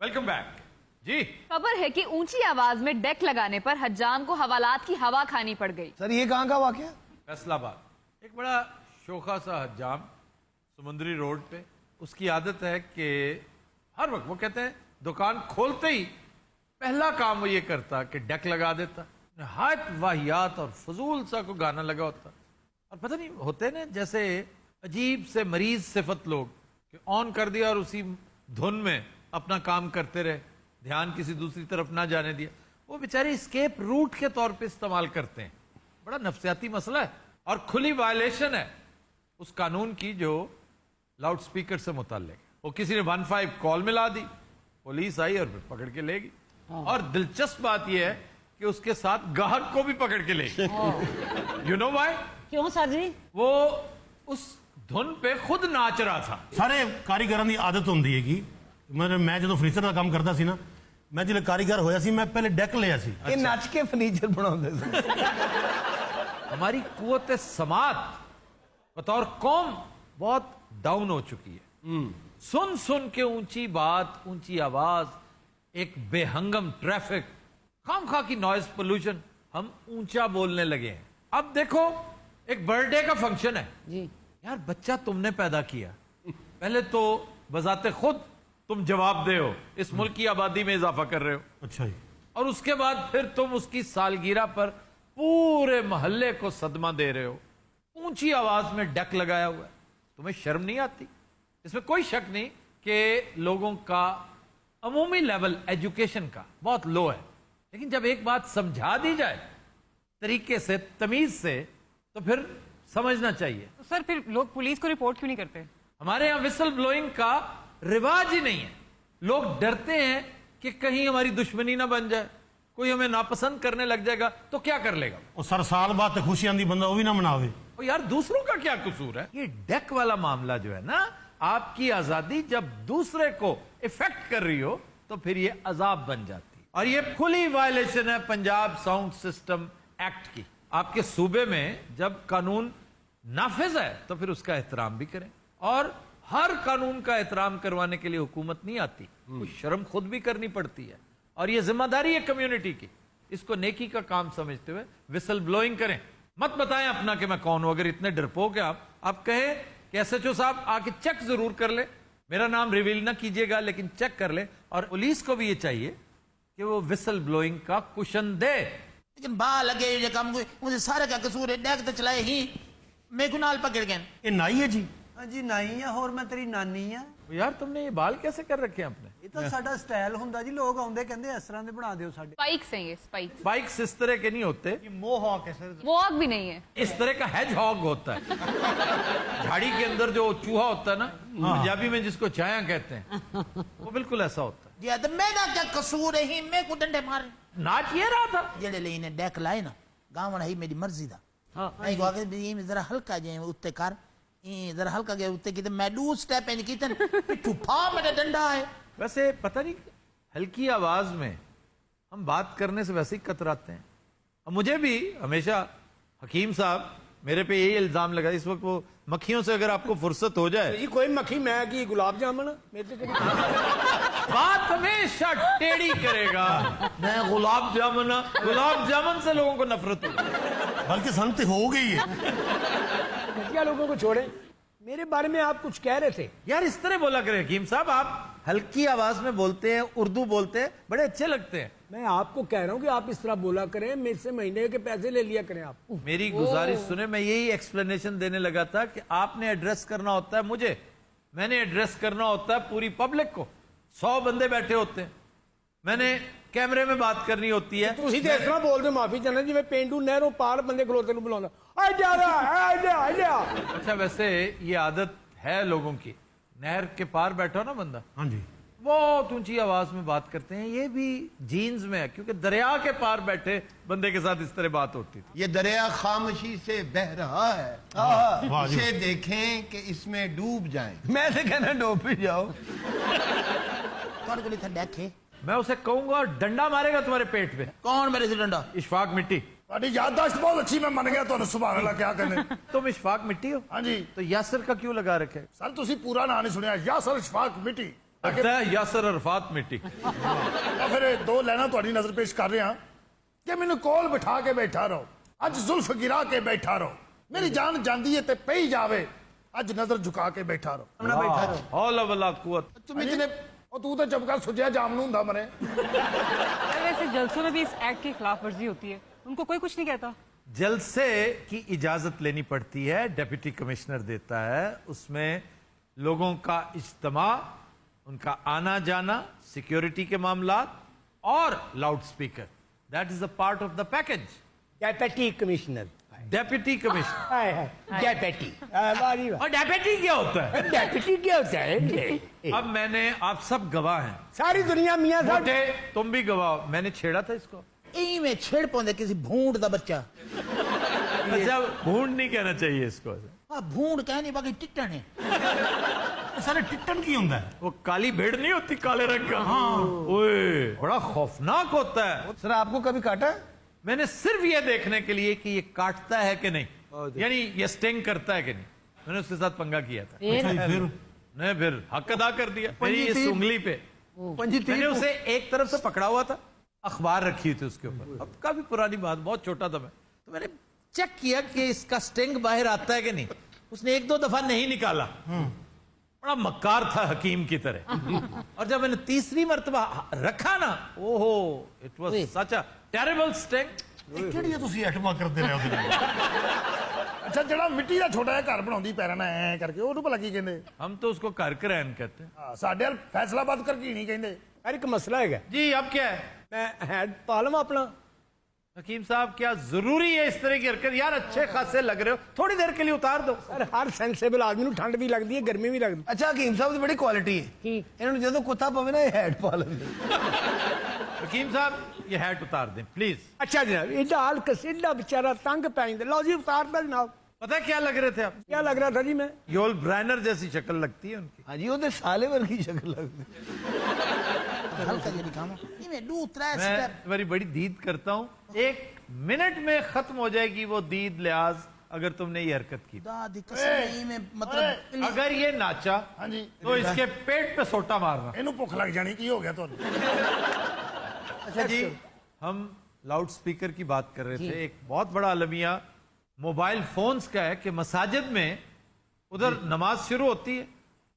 Welcome back जी। खबर है कि ऊंची आवाज में डेक लगाने पर हज्जाम को हवालात की हवा खानी पड़ गई। सर ये कहाँ का वाकया? फैसलाबाद। एक बड़ा शोखा सा हज्जाम समुद्री रोड पे, उसकी आदत है कि हर वक्त वो कहते हैं दुकान खोलते ही पहला काम वो ये करता कि डेक लगा देता। नहायत वाहियात और फजूल सा को गाना लगा होता, और पता नहीं होते ना जैसे अजीब से मरीज सिफत लोग कि ऑन कर दिया और उसी धुन में अपना काम करते रहे, ध्यान किसी दूसरी तरफ ना जाने दिया। वो बेचारे स्केप रूट के तौर पे इस्तेमाल करते हैं। बड़ा नफ्सियाती मसला है और खुली वायलेशन है उस कानून की जो लाउड स्पीकर से मुताल्लिक है। वो किसी ने 15 कॉल मिला दी, पुलिस आई और फिर पकड़ के ले गई। और दिलचस्प बात यह है कि उसके साथ गाहक को भी पकड़ के ले गई। You know why? क्यों सर जी? वो उस धुन पे खुद नाच रहा था। ਸਾਰੇ ਕਾਰੀਗਰਾਂ ਦੀ ਆਦਤ ਹੁੰਦੀ ਹੈ ਕਿ ਮੈਂ ਜਦੋਂ ਫਰਨੀਚਰ ਦਾ ਕੰਮ ਕਰਦਾ ਸੀ ਨਾ, ਮੈਂ ਜਦੋਂ ਕਾਰੀਗਰ ਹੋਇਆ ਸੀ ਮੈਂ ਪਹਿਲੇ ਡੈਕ ਲਿਆ ਸੀ। ये नच के फर्नीचर बनाते थे। हमारी कुव्वत समात बतौर कौम बहुत डाउन हो चुकी है। सुन सुन के ऊंची बात, ऊंची आवाज, एक बेहंगम ट्रैफिक, खामखा की नॉइज पोल्यूशन, हम ऊंचा बोलने लगे हैं। अब देखो एक बर्थडे का फंक्शन है जी। यार, बच्चा तुमने पैदा किया, पहले तो बजाते खुद तुम जवाब दे हो, इस मुल्क की आबादी में इजाफा कर रहे हो, ਅੱਛਾ ਜੀ। और उसके बाद फिर तुम उसकी सालगिरह पर पूरे मोहल्ले को सदमा दे रहे हो, ऊंची आवाज में डेक लगाया हुआ है। तुम्हें शर्म नहीं आती? इसमें कोई शक नहीं कि लोगों का अमूमी लेवल एजुकेशन का बहुत लो है, लेकिन जब एक बात समझा दी जाए तरीके से, तमीज से, तो फिर समझना चाहिए। तो सर फिर लोग पुलिस को रिपोर्ट क्यों नहीं करते? हमारे यहाँ विसल ब्लोइंग का रिवाज ही नहीं है। लोग डरते हैं कि कहीं हमारी दुश्मनी ना बन जाए, कोई हमें नापसंद करने लग जाएगा तो क्या कर लेगा। ਉਹ ਸਰ ਸਾਲ ਬਾਅਦ ਤੇ ਖੁਸ਼ੀ ਆਂਦੀ ਬੰਦਾ ਉਹ ਵੀ ਨਾ ਮਨਾਵੇ। और यार दूसरों का क्या कसूर है? ये डेक वाला मामला जो है ना, आपकी आजादी जब दूसरे को इफेक्ट कर रही हो तो फिर ये अजाब बन जाती है। और ये खुली वायलेशन है पंजाब साउंड सिस्टम एक्ट की। आपके सूबे में जब कानून नाफिज है तो फिर उसका एहतराम भी करें, और हर कानून का एहतराम करवाने के लिए हुकूमत नहीं आती, कुछ शर्म खुद भी करनी पड़ती है, और ये जिम्मेदारी है कम्युनिटी की। इसको नेकी का काम समझते हुए विसल ब्लोइंग करें। मत बताएं अपना कि मैं कौन हूं। अगर इतने डरपोक है आप कहें कि एसएचओ साहब आके चेक जरूर कर ले, मेरा नाम रिवील ना कीजिएगा लेकिन चेक कर ले। और पुलिस को भी ये चाहिए कि वो विसल ब्लोइंग का कुशन दे। लेकिन बाल लगे ये काम मुझे सारे का कसूर है, डेक तो चलाए ही मैं गुनाल पकड़ गए। ਇਹ ਨਾਈ ਹੈ ਜੀ। हाँ जी नाई है, होर मैं तेरी नानी है। यार तुमने ये बाल कैसे कर रखे हैं अपने? ये तो साडा स्टाइल हुंदा जी, लोग आउंदे कहंदे इस तरह दे बना दियो साडे। स्पाइक्स हैं ये, स्पाइक्स। बाइक्स इस तरह के नहीं होते, ये मोहॉक है सर। वॉक भी नहीं है। इस तरह का हेज हॉग होता है। झाड़ी के अंदर जो चूहा होता है ना, पंजाबी में जिसको चाया कहते हैं, वो बिल्कुल ऐसा होता है। जी तो मेरा क्या कसूर है ही मैं को डंडे मारे नाच ये रहा था जेड़े ले इन्हें डेक लाए ना, गावण है मेरी मर्जी दा। हां आई को आगे भी जरा हल्का जे उत्ते कर, ई जरा हल्का गए उत्ते की मैं दू स्टेप इन कीतन ठुफा मेरा डंडा है। वैसे पता नहीं हल्की आवाज में हम बात करने से वैसे ही कतराते हैं। और मुझे भी हमेशा हकीम साहब मेरे पे यही इल्जाम लगा, इस वक्त वो मक्खियों से अगर आपको फुर्सत हो जाए। जी कोई मक्खी मैं की गुलाब जामुन मेरे ते बात हमेशा टेढ़ी करेगा। मैं गुलाब जामुन से लोगों को नफरत होगी। ਬਲਕਿ ਸਾਨੂੰ ਤੇ ਹੋ ਗਈ ਹੈ। घटिया लोगों को छोड़े, मेरे बारे में आप कुछ कह रहे थे। यार इस तरह बोला करें हकीम साहब, आप हल्की आवाज में बोलते हैं, उर्दू बोलते हैं, बड़े अच्छे लगते हैं। मैं आपको कह रहा हूँ कि आप इस तरह बोला करें, मेरे से महीने के पैसे ले लिया करें आप। मेरी गुजारिश सुने, मैं यही एक्सप्लेनेशन देने लगा था कि आपने एड्रेस करना होता है मुझे, मैंने एड्रेस करना होता है पूरी पब्लिक को। 100 बंदे बैठे होते हैं, मैंने कैमरे में बात करनी होती है। ਤੁਸੀਂ ਤੇ ਇਸ ਤਰ੍ਹਾਂ ਬੋਲਦੇ, ਮਾਫੀ ਚਾਹੁੰਦਾ, ਜਿਵੇਂ ਪਿੰਡੂ ਨਹਿਰੋਂ ਪਾਰ ਬੰਦੇ ਖਲੋਤੇ ਨੂੰ ਬੁਲਾਉਂਦਾ, ਆ ਜਾ ਰਿਹਾ। अच्छा वैसे ये आदत है लोगों की, नहर के पार बैठा हो ना बंदा, हाँ जी। बहुत ऊंची आवाज में बात करते हैं। ये भी जीन्स में है, क्योंकि दरिया के पार बैठे बंदे के साथ इस तरह बात होती थी। ये दरिया खामोशी से बह रहा है, वाह जी। इसे देखें कि इसमें डूब जाएं। मैं तो कहना डूब भी जाओ। कौन को लिखा डेक है? मैं उसे कहूंगा डंडा मारेगा तुम्हारे पेट पे। कौन मेरे से डंडा? इशफाक मिट्टी। ਤੁਹਾਡੀ ਯਾਦਦਾਸ਼ਤ ਬਹੁਤ ਅੱਛੀ, ਮੈਂ ਮੰਨ ਗਿਆ ਤੁਹਾਨੂੰ। ਸੁਭਾਨ ਅੱਲਾਹ, क्या कहने। तुम इशफाक मिट्टी हो? हाँ जी। तो यासर का क्यों लगा रखे? ਸਰ ਤੁਸੀਂ ਪੂਰਾ ਨਾਂ ਨਹੀਂ ਸੁਣਿਆ। ਯਾਸਰ ਇਸ਼ਫਾਕ ਮਿੱਟੀ। लगता है यासर अरफात मिट्टी। ਤਾਂ ਫਿਰ ਇਹ ਦੋ ਲਾਈਨਾਂ ਤੁਹਾਡੀ ਨਜ਼ਰ ਪੇਸ਼ ਕਰ ਰਿਹਾ ਕਿ ਮੈਨੂੰ ਕੋਲ ਬਿਠਾ ਕੇ ਬੈਠਾ ਰਹੋ, ਅੱਜ ਜ਼ੁਲਫ ਗਿਰਾ ਕੇ ਬੈਠਾ ਰਹੋ, ਮੇਰੀ ਜਾਨ ਜਾਂਦੀ ਹੈ ਤੇ ਪਈ ਜਾਵੇ, ਅੱਜ ਨਜ਼ਰ ਝੁਕਾ ਕੇ ਬੈਠਾ ਰਹੋ। हौला वला कुव्वत। तुम इतने ਉਹ ਤੂੰ ਤਾਂ ਚੁੱਪ ਕਰ, ਸੁਝਿਆ ਜਾਮ ਨੂੰ ਹੁੰਦਾ ਮਰੇ। वैसे जलसों में भी इस एक्ट की खिलाफ वर्जी होती है, उनको कोई कुछ नहीं कहता। जलसे की इजाजत लेनी पड़ती है, डेप्यूटी कमिश्नर देता है, उसमें लोगों का इज्तिमा, उनका आना जाना, सिक्योरिटी के मामलात और loud speaker, that is a part of the package. Deputy commissioner, deputy commissioner. Hi hi, deputy, वाह जी वाह। और डेप्यूटी क्या होता है? डेप्यूटी क्या होता है? अब मैंने, आप सब गवाह हैं, सारी दुनिया मियां साहब। मोटे तुम भी गवाह हो, मैंने छेड़ा था इसको। इवें छेड़ पाਉਂਦੇ किसी भूंड ਦਾ ਬੱਚਾ। अच्छा, भूंड नहीं कहना चाहिए इसको। ਆ ਭੂੰਡ कहनी बाकी टिट्टन है। ਸਾਰੇ ਟਿੱਟਣ ਕੀ ਹੁੰਦਾ ਹੈ? वो काली भेड़ नहीं होती काले रंग का? हाँ। ओए, बड़ा खौफनाक होता है। सर आपको कभी काटा? मैंने सिर्फ ये देखने के लिए कि ये काटता है कि नहीं, यानी ये स्टिंग करता है कि नहीं, मैंने उसके साथ पंगा किया था। ਅੱਛਾ ਜੀ, ਫਿਰ नहीं, फिर हक अदा कर दिया मेरी इस उंगली पे। मैंने उसे एक तरफ से पकड़ा हुआ था, अखबार रखी थी उसके ऊपर, अब काफी पुरानी बात, बहुत छोटा था मैं, तो मैंने चेक किया कि इसका स्टिंग बाहर आता है कि नहीं। उसने एक दो दफा नहीं निकाला, बड़ा मक्कार था हकीम की तरह। और जब मैंने तीसरी मर्तबा रखा ना, ओहो, it was such a terrible sting. ਇਹ ਕਿਹੜੀਆਂ ਤੁਸੀਂ ਐਟਮਾਂ ਕਰਦੇ ਰਹੇ ਉਹਦੇ ਨਾਲ? ਅੱਛਾ, ਜਿਹੜਾ ਮਿੱਟੀ ਦਾ ਛੋਟਾ ਜਿਹਾ ਘਰ ਬਣਾਉਂਦੀ ਪੈਰਾਂ ਨਾਲ ਐ ਕਰਕੇ, ਉਹਨੂੰ ਭਲਾ ਕੀ ਕਹਿੰਦੇ? हम तो उसको करकरैन कहते हैं। ਹਾਂ, ਸਾਡੇ ਵੱਲ ਫੈਸਲਾਬਾਦ ਕਰਕੇ ਨਹੀਂ ਕਹਿੰਦੇ। यार एक मसला है, जी, अब क्या है मैं हेड पालम अपना। हकीम साहब, क्या जरूरी है इस तरह की हरकत? यार अच्छे खासे लग रहे हो, थोड़ी देर के लिए उतार दो। सर हर सेंसेबल आदमी ਨੂੰ ਠੰਡ ਵੀ ਲੱਗਦੀ ਹੈ, ਗਰਮੀ ਵੀ ਲੱਗਦੀ। अच्छा हकीम साहब ਦੀ ਬੜੀ ਕੁਆਲਿਟੀ ਹੈ, ਇਹਨਾਂ ਨੂੰ ਜਦੋਂ ਕੁੱਤਾ ਪਵੇ ਨਾ ਇਹ ਹੈਡ ਪਾ ਲੈਂਦੇ। हकीम साहब, ये हैट उतार दें प्लीज। अच्छा जनाब, एडा हल्कस, एडा बेचारा तंग पै ਜਾਂਦਾ। लो जी उतारदा जनाब। पता है क्या लग रहे थे आप? क्या लग रहा था जी? मैं योल ब्रैनर जैसी शक्ल लगती है उनकी। हाँ जी, ਉਹਦੇ ਸਾਲੇ ਵਰਗੀ ਸ਼ਕਲ ਲੱਗਦੀ। हल्का जरी काम इवें दो त्रै मैं स्टेप। तुम्हारी बड़ी दीद करता हूँ, 1 मिनट में खत्म हो जाएगी वो दीद लिहाज अगर तुमने ये हरकत की। दादी कसम इवें मतलब अगर ये नाचा हाँ जी, तो इसके पेट पे सोटा मारना। ਇਹਨੂੰ ਭੁੱਖ ਲੱਗ ਜਾਣੀ, ਕੀ ਹੋ ਗਿਆ ਤੁਹਾਨੂੰ? अच्छा जी, हम लाउड स्पीकर की बात कर रहे थे। एक बहुत बड़ा अलमिया मोबाइल फोन्स का है कि मसाजिद में उधर नमाज शुरू होती है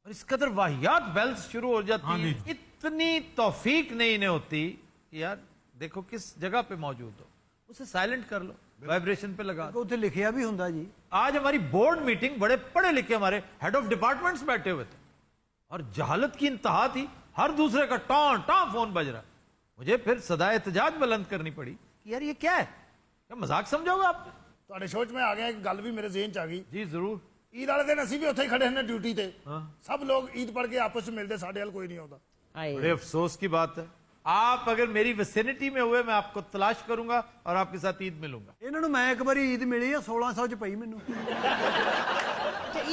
और इस कदर वाहियात बेल्स शुरू हो जाती हाँ है, जी। इतनी तौफीक नहीं इन्हें होती कि यार देखो किस जगह पे मौजूद हो, उसे साइलेंट कर लो, वाइब्रेशन पे लगा दो। ਉੱਥੇ ਲਿਖਿਆ ਵੀ ਹੁੰਦਾ ਜੀ। आज हमारी बोर्ड मीटिंग, बड़े पढ़े लिखे हमारे हेड ऑफ डिपार्टमेंट्स बैठे हुए थे और जहालत की इंतहा थी, हर दूसरे का टॉन टॉन फोन बज रहा। मुझे फिर सदा एहतजाज बुलंद करनी पड़ी कि यार ये क्या है, क्या मजाक समझोगे आप? ਤੁਹਾਡੇ ਸੋਚ में आ गया, एक गल भी मेरे ज़हन च आ गई। जी जरूर। ईद वाले दिन ਅਸੀਂ ਵੀ ਉੱਥੇ ਹੀ ਖੜੇ ਨੇ ਡਿਊਟੀ ਤੇ। सब लोग ईद पढ़ के आपस में मिलते, ਸਾਡੇ ਵੱਲ ਕੋਈ ਨਹੀਂ ਆਉਂਦਾ। बड़े अफसोस की बात है, आप अगर मेरी विसिनिटी में हुए मैं आपको तलाश करूंगा और आपके साथ ईद मिलूंगा। ਇਹਨਾਂ ਨੂੰ ਮੈਂ ਇੱਕ ਵਾਰੀ ਈਦ ਮਿਲੀ ਆ, 1600 ਚ ਪਈ ਮੈਨੂੰ।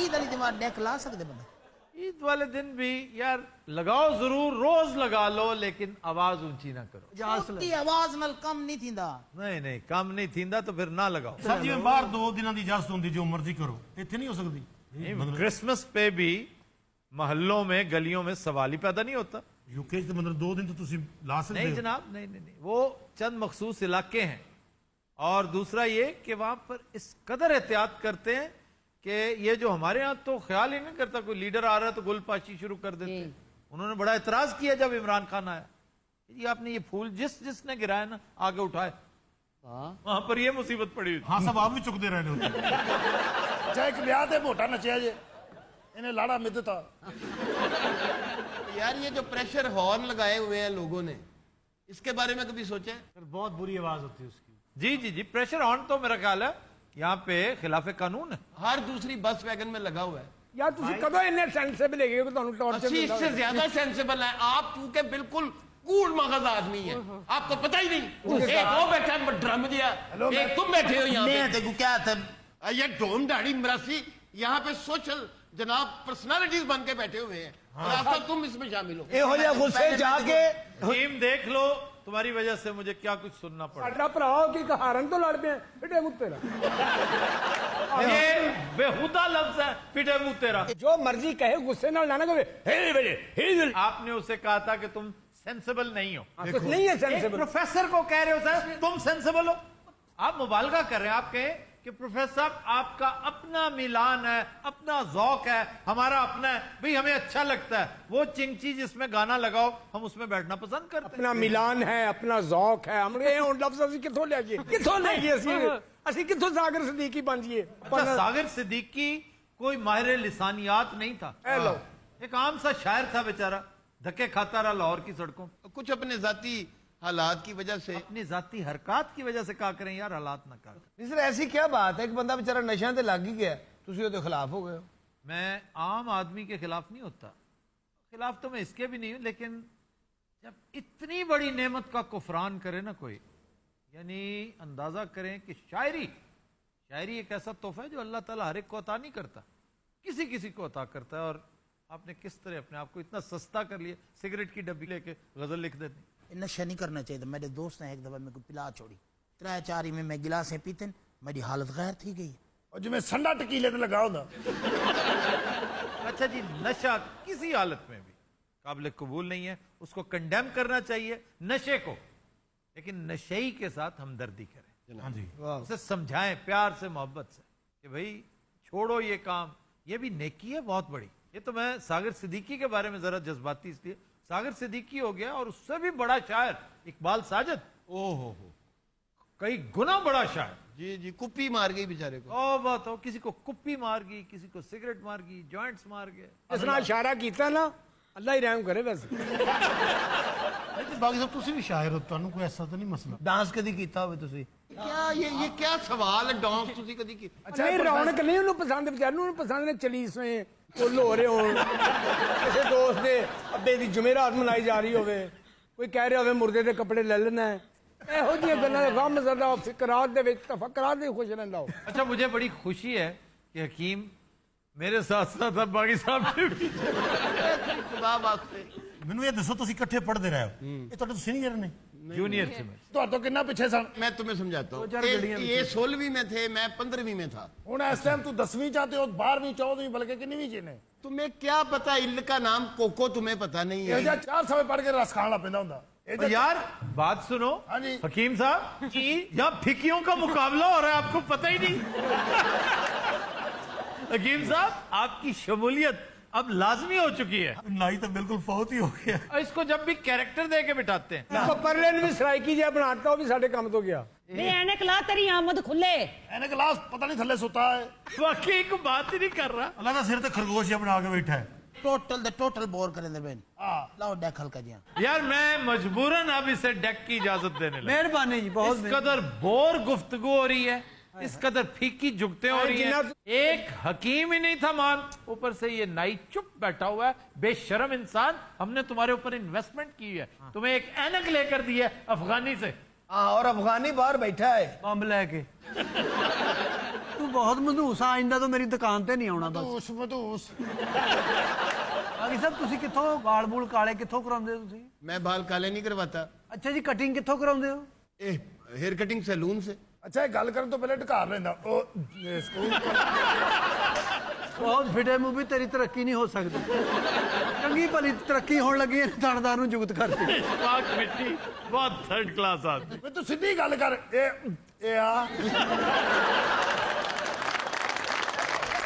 ईद वाली दीवार डेक ला सकते बंदा। ईद वाले दिन भी यार लगाओ जरूर, रोज लगा लो, लेकिन आवाज ऊंची ना करो। छोटी आवाज नाल कम नहीं थींदा। नहीं नहीं, काम नहीं थींदा तो फिर ना लगाओ। ਸਰ ਜਿਵੇਂ ਬਾਹਰ 2 ਦਿਨਾਂ ਦੀ ਇਜਾਜ਼ਤ ਹੁੰਦੀ, ਜੋ ਮਰਜ਼ੀ ਕਰੋ, ਇੱਥੇ ਨਹੀਂ ਹੋ ਸਕਦੀ? क्रिसमस पे भी मोहल्लों में गलियों में सवाल ही पैदा नहीं होता। ਯੂਕੇ 'ਚ ਤਾਂ ਮਤਲਬ 2 ਦਿਨ तो ਤੁਸੀਂ ਲਾ ਸਕਦੇ नहीं ਹੋ। जनाब, नहीं नहीं नहीं, वो चंद मखसूस इलाके हैं। और दूसरा ये कि वहां पर इस कदर एहतियात करते हैं कि ये जो हमारे यहाँ तो ख्याल ही नहीं करता, कोई लीडर आ रहा है तो गुलपाशी शुरू कर देते हैं। उन्होंने बड़ा एतराज किया जब इमरान खान आया, ये आपने ये फूल जिसने गिराया ना आगे उठाए, वहां पर ये मुसीबत पड़ी हुई थी। ਹਾਂ ਸਭ ਆਪ ਵੀ ਚੁੱਕਦੇ ਰਹੇ ਨੇ ਉੱਥੇ। ਅੱਛਾ, ਇੱਕ ਵਿਆਹ ਤੇ ਮੋਟਾ ਨੱਚਿਆ ਜੇ, ਇਹਨੇ ਲਾੜਾ ਮਿੱਧਤਾ। यार ये जो प्रेशर हॉर्न लगाए हुए हैं लोगों ने, इसके बारे में कभी सोचा है? ਸਰ ਬਹੁਤ ਬੁਰੀ ਆਵਾਜ਼ होती है उसकी। जी जी जी, प्रेशर ऑन तो मेरा ख्याल है यहाँ पे खिलाफ कानून है। हर दूसरी बस वैगन में लगा हुआ है। ਯਾਰ ਤੁਸੀਂ ਕਦੋਂ ਇੰਨੇ ਸੈਂਸਿਬਲ ਹੈਗੇ ਕਿ ਤੁਹਾਨੂੰ ਟੌਰਚਰ अच्छी इससे ज्यादा सेंसिबल है आप, क्योंकि बिल्कुल कूल मगज आदमी है, आपको पता ही नहीं। एक वो बैठा है ड्रम दिया, एक तुम बैठे हो यहाँ मैं पे। देखो क्या था, ये डोम दाढ़ी मरासी यहाँ पे सोशल जनाब पर्सनालिटीज बन के बैठे हुए हैं और आप सब तुम इसमें शामिल हो। ਇਹੋ ਜਿਹਾ ਗੁੱਸੇ ਜਾ ਕੇ टीम देख लो तुम्हारी वजह से मुझे क्या कुछ सुनना पड़ा। ਸਾਡਾ ਭਰਾ ਕੀ ਕਹਾਰਨ ਤੋਂ ਲੜ ਪਿਆ ਫਿੱਟੇ ਮੁੱਤੇ ਤੇਰਾ ये बेहुदा लफ्ज है, फिटे मुंह तेरा। ਜੋ ਮਰਜ਼ੀ ਕਹੇ ਗੁੱਸੇ ਨਾਲ ਨਾ ਕਹੇ ਹੇ ਬਲੇ ਹੇ आपने उसे कहा था कि तुम सेंसिबल नहीं हो। ਕੁਝ ਨਹੀਂ ਹੈ एक सेंसिबल प्रोफेसर को कह रहे हो सर तुम सेंसिबल हो। आप मुबालगा कर रहे हैं। आप कहें कि प्रोफेसर साहब आपका अपना मिलान है, अपना जौक है, हमारा अपना है, भाई हमें अच्छा लगता है वो चिंची जिसमें गाना लगाओ हम उसमें बैठना पसंद करते हैं। ਆਪਣਾ ਮਿਲਾਨ ਹੈ ਆਪਣਾ ਜ਼ੌਕ ਹੈ ਹਮ ਇਹ ਹੁਣ ਲਫ਼ਜ਼ ਅਸੀਂ ਕਿੱਥੋਂ ਲੈ ਗਏ ਅਸੀਂ ਕਿੱਥੋਂ ਸਾਗਰ ਸਦੀਕੀ ਬਣ ਜਾਈਏ अच्छा, सागर सिद्दीकी कोई माहिर लिसानियात नहीं था, ए लो। एक आम सा शायर था बेचारा, धक्के खाता रहा लाहौर की सड़कों पे। कुछ अपने जाती हालात की वजह से अपनी जाती हरकत की वजह से कहा करें यार, हालात ना कहा करें। ਸਰ ਐਸੀ ਕੀ ਬਾਤ ਹੈ ਇੱਕ ਬੰਦਾ ਵਿਚਾਰਾ ਨਸ਼ਿਆਂ ਤੇ ਲੱਗ ਹੀ ਗਿਆ ਤੁਸੀਂ ਉਹਦੇ ਖਿਲਾਫ ਹੋ ਗਏ ਹੋ मैं आम आदमी के खिलाफ नहीं होता, खिलाफ तो मैं इसके भी नहीं हूं, लेकिन जब इतनी बड़ी नेमत का कुफरान करे ना कोई, यानी अंदाजा करें कि शायरी एक ऐसा तोहफा है जो अल्लाह ताला हर एक को अता नहीं करता, किसी किसी को अता करता है। और आपने किस तरह अपने आप को इतना सस्ता कर लिया, सिगरेट की डब्बी लेके गजल लिख देते। नशा नहीं करना चाहिए था। मेरे दोस्त ने एक दफा मेरे को पिला छोड़ी 3-4 में मैं गिलासें पीते मेरी हालत गैर थी गई। और जिवें संडा टकीले ते लगा हुंदा। अच्छा जी, नशा किसी हालत में भी काबिल कबूल नहीं है, उसको कंडेम करना चाहिए नशे को, लेकिन नशेई के साथ हमदर्दी करें। हाँ जी। उसे समझाएं प्यार से, मोहब्बत से कि भाई छोड़ो ये काम, ये भी नेकी है बहुत बड़ी। ये तो मैं सागर सिद्दीकी के बारे में जरा जज्बाती इसलिए, सागर सिद्दीकी हो गया और उससे भी बड़ा शायर इकबाल साजिद, ओहो हो कई गुना बड़ा शायर। जी जी कुप्पी मार गई बेचारे को। ओ बात हो, किसी को कुप्पी मार गई, किसी को सिगरेट मार गई, जॉइंट्स मार गए। ਇਸ ਨਾਲ ਇਸ਼ਾਰਾ ਕੀਤਾ ਨਾ ਅੱਲਾ ਹੀ ਰਹਿਮ ਕਰੇ ਬਸ ਬਾਕੀ ਸਭ ਤੁਸੀਂ ਵੀ ਸ਼ਾਇਰ ਹੋ, ਤੁਹਾਨੂੰ ਕੋਈ ਐਸਾ ਤਾਂ ਨਹੀਂ ਮਸਲਾ? ਡਾਂਸ ਕਦੀ ਕੀਤਾ ਹੋਵੇ ਤੁਸੀਂ क्या ये क्या सवाल है डांस तुसी कदी की ਅੱਛਾ ਇਹ ਰੌਣਕ ਨਹੀਂ ਉਹਨੂੰ ਪਸੰਦ ਵਿਚਾਰ ਨੂੰ ਪਸੰਦ ਨੇ ਚਲੀਸਵੇਂ ਕੁੱਲ ਹੋ ਰਹੇ ਹੋਣ ਕਿਸੇ ਦੋਸਤ ਦੇ ਅੱਬੇ ਦੀ ਜੁਮੇਰਾਤ ਮਨਾਈ ਜਾ ਰਹੀ ਹੋਵੇ, ਕੋਈ ਕਹਿ ਰਿਹਾ ਹੋਵੇ ਮੁਰਦੇ ਦੇ ਕੱਪੜੇ ਲੈ ਲੈਣਾ ਹੈ, ਇਹੋ ਜਿਹੀਆਂ ਗੱਲਾਂ ਦੇ ਗਮ ਜ਼ਦਾ ਫਿਕਰਾਤ ਦੇ ਵਿੱਚ ਤਫਕਰਾਤ ਦੇ ਖੁਸ਼ ਰਹਿੰਦਾ ਹੋ। अच्छा, मुझे बड़ी खुशी है कि हकीम मेरे साथ साथ अब बाकी साहब ने भी। खुदा वास्ते ਮੈਨੂੰ ਇਹ ਦੱਸੋ ਤੁਸੀਂ ਇਕੱਠੇ ਪੜ੍ਹਦੇ ਰਹੇ ਹੋ, ਇਹ ਤੁਹਾਡੇ ਤੋਂ ਸੀਨੀਅਰ ਨੇ? जूनियर थे मैं। ਤੁਹਾਡੇ ਤੋਂ ਕਿੰਨਾ ਪਿੱਛੇ ਸਨ? मैं तुम्हें समझाता हूँ ये 16वीं में थे, मैं 15वीं में था। ਹੁਣ ਇਸ ਟਾਈਮ ਤੂੰ 10ਵੀਂ ਚਾਹਤੇ ਹੋ, 12ਵੀਂ 14ਵੀਂ ਬਲਕਿ ਕਿੰਨੀਵੀਂ ਚ ਨੇ? तुम्हें क्या पता इल्ल का नाम कोको तुम्हें पता नहीं ਇਹ है। ਜਿਹਾ 4 ਸਾਲ ਪੜ੍ਹ ਕੇ ਰਸ ਖਾਣ ਲੱਗ ਪੈਂਦਾ ਹੁੰਦਾ। ਇਹ और यार बात सुनो, हाँ जी। हकीम साहब जी, यहाँ फिकियों का मुकाबला हो रहा है, आपको पता ही नहीं। हकीम साहब आपकी शमूलियत अब लाजमी हो चुकी है, ਨਾਈ ਤਾਂ ਬਿਲਕੁਲ ਫੌਤ ਹੀ ਹੋ ਗਿਆ। और इसको जब भी कैरेक्टर दे के बिठाते हैं। ਪਰਲੇ ਨੂੰ ਵੀ ਸਰਾਇਕੀ ਜਿਹਾ ਬਣਾਤਾ, ਉਹ ਵੀ ਸਾਡੇ ਕੰਮ ਤੋਂ ਗਿਆ। नहीं ऐनक ला तेरी आमद खुले। ਇਹਨੇ ਗਲਾਸ ਪਤਾ ਨਹੀਂ ਥੱਲੇ ਸੁੱਤਾ ਹੈ। वाकई को बात ही नहीं कर रहा। ਅੱਲਾ ਦਾ ਸਿਰ ਤੇ ਖਰਗੋਸ਼ ਜਿਹਾ ਬਣਾ ਕੇ ਬੈਠਾ ਹੈ। टोटल बोर करे दे बेन लाओ डेक हल्का जिया। यार मैं मजबूरन अब इसे डेक की इजाजत देने लगा। ਮਿਹਰਬਾਨੀ ਜੀ ਬਹੁਤ इस कदर बोर गुफ्तगू हो रही है, इस कदर फीकी जुगते हो रही है। एक हकीम ही नहीं था मान, ऊपर से ये नाई चुप बैठा हुआ है, बेशरम इंसान। हमने तुम्हारे ऊपर इन्वेस्टमेंट की है, तुम्हें एक ऐनक लेकर दी है अफगानी से। हाँ, और अफगानी बाहर बैठा है बम लेके तू बहुत मधूस आ, आइंदा तो मेरी दुकान ते नहीं आना बस। ਮਧੂਸ ਮਧੂਸ। ਬਾਕੀ ਸਭ ਤੁਸੀਂ ਕਿੱਥੋਂ ਗਾਲ ਬੂਲ ਕਾਲੇ ਕਿੱਥੋਂ ਕਰਾਉਂਦੇ ਹੋ ਤੁਸੀਂ? मैं बाल काले नहीं करवाता, ਅੱਛਾ ਜੀ, ਕਟਿੰਗ ਕਿੱਥੋਂ ਕਰਾਉਂਦੇ ਹੋ? हेयर कटिंग सैलून से। ਅੱਛਾ ਇਹ ਗੱਲ ਕਰਨ ਤੋਂ ਪਹਿਲੇ ਢਕਾਰ ਲੈਂਦਾ ਉਹ ਇਹ ਸਕੂਲ ਬਹੁਤ ਫਿਟੇ ਮੂੰਹ ਵੀ ਤੇਰੀ ਤਰੱਕੀ ਨਹੀਂ ਹੋ ਸਕਦੀ। ਚੰਗੀ ਭਲੀ ਤਰੱਕੀ ਹੋਣ ਲੱਗੀ ਹੈ, ਥਾਣੇਦਾਰ ਨੂੰ ਜੁਗਤ ਕਰਤੀ। पाक मिट्टी बहुत थर्ड क्लास आदमी। ਵੀ ਤੂੰ ਸਿੱਧੀ ਗੱਲ ਕਰ। ਇਹ ਆ